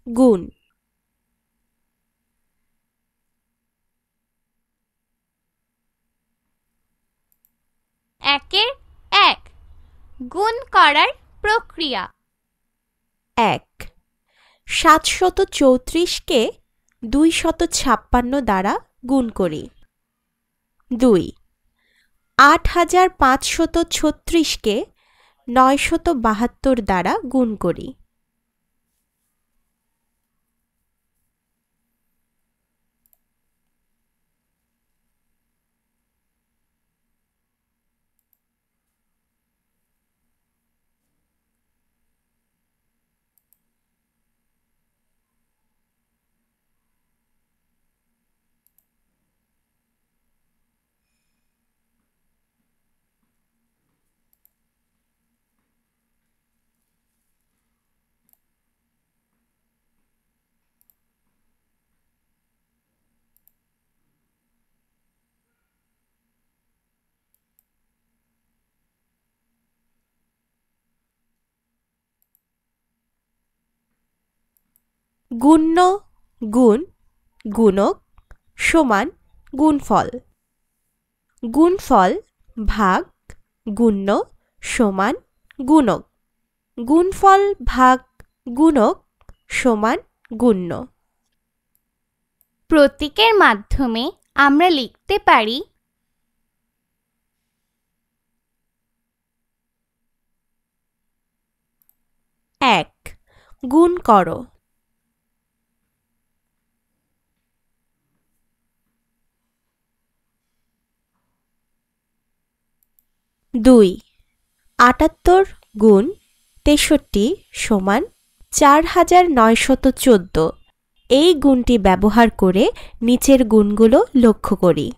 গুণ। একের এক গুণ করার প্রক্রিয়া। ১ ৭৩৪কে ২৫৬ দ্বারা গুণ করি। ২ ৮৫৩৬কে ৯৭২ দ্বারা গুণ করি। গুণ্য গুণ গুণক সমান গুণফল। গুণফল ভাগ গুণ্য সমান গুণক। গুণফল ভাগ গুণক সমান গুণ্য। প্রতীকের মাধ্যমে আমরা লিখতে পারি ১ গুণ করো। ২ ৭৮ গুণ ৬৩ সমান ৪৯১৪। এই গুণটি ব্যবহার করে নিচের গুণগুলো লক্ষ্য করি।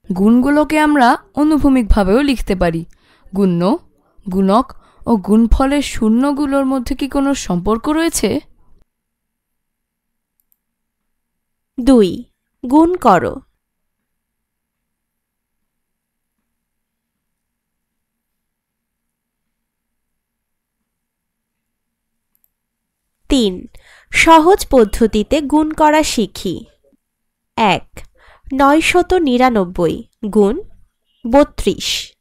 গুণগুলোকে আমরা অনুভূমিকভাবেও লিখতে পারি। গুণ্য, গুণক ও গুণফলের শূন্যগুলোর মধ্যে কি কোনো সম্পর্ক রয়েছে? ২ গুণ করো। ৩ সহজ পদ্ধতিতে গুণ করা শিখি। ১ ৯৯৯ গুণ ৩২।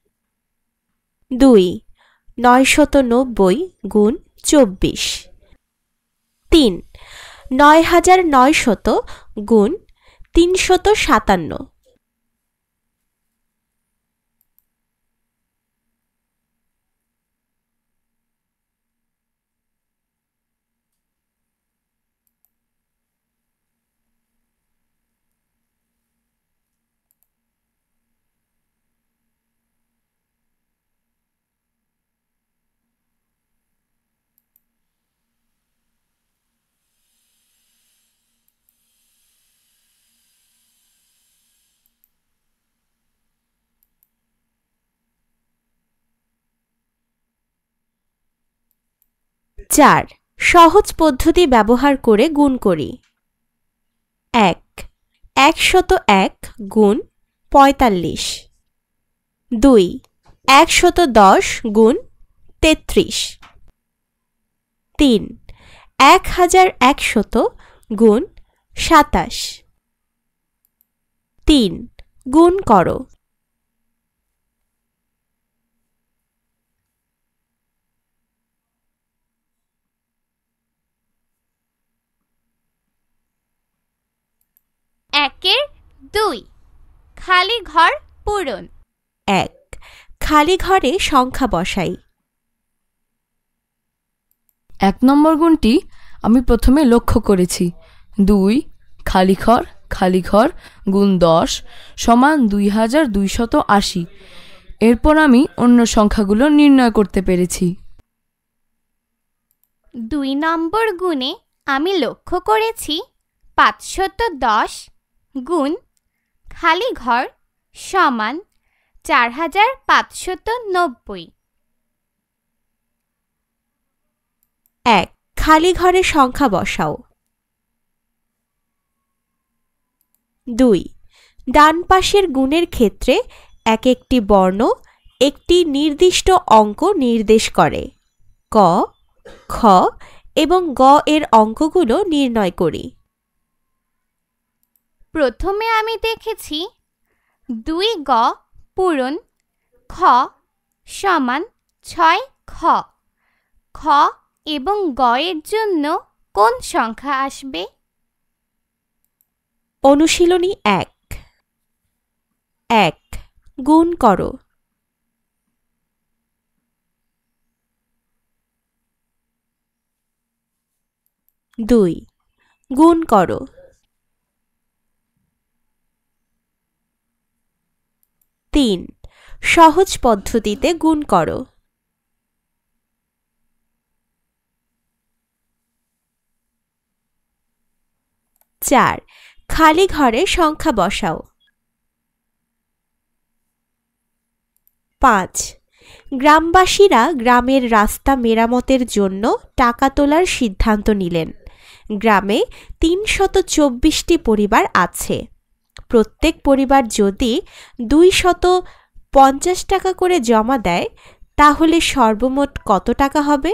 ২ ৯৯০ গুণ ২৪। ৩ ৯৯০০ গুণ ৩৫৭। চার সহজ পদ্ধতি ব্যবহার করে গুণ করি। ১ ১০১ গুণ ৪৫। ২ ১১০ গুণ ৩৩। ৩ ১১০০ গুণ ২৭। ৩ গুণ করো। ১-এর ২ খালি ঘর পূরণ। ১ খালি ঘরে সংখ্যা বসাই। ১ নম্বর গুণটি আমি প্রথমে লক্ষ্য করেছি। ২ খালি ঘর গুণ ১০ সমান ২২৮০। এরপর আমি অন্য সংখ্যাগুলো নির্ণয় করতে পেরেছি। ২ নম্বর গুণে আমি লক্ষ্য করেছি ৫১০ গুণ খালি ঘর সমান 4590। 1. খালি ঘরে সংখ্যা বসাও। 2. ডান পাশের গুণের ক্ষেত্রে এক একটি বর্ণ একটি নির্দিষ্ট অঙ্ক নির্দেশ করে। ক, খ এবং গ এর অঙ্কগুলো নির্ণয় করি। প্রথমে আমি দেখেছি 2 গ পূরণ খ সমান 6 খ। খ এবং গ এর জন্য কোন সংখ্যা আসবে? অনুশীলনী 1। 1 গুণ করো। 2 গুণ করো। 3 সহজ পদ্ধতিতে গুণ করো। 4 খালি ঘরে সংখ্যা বসাও। 5 গ্রামবাসীরা গ্রামের রাস্তা মেরামতের জন্য টাকা তোলার সিদ্ধান্ত নিলেন। গ্রামে 324টি পরিবার আছে। প্রত্যেক পরিবার যদি 250 টাকা করে জমা দেয় তাহলে সর্বমোট কত টাকা হবে?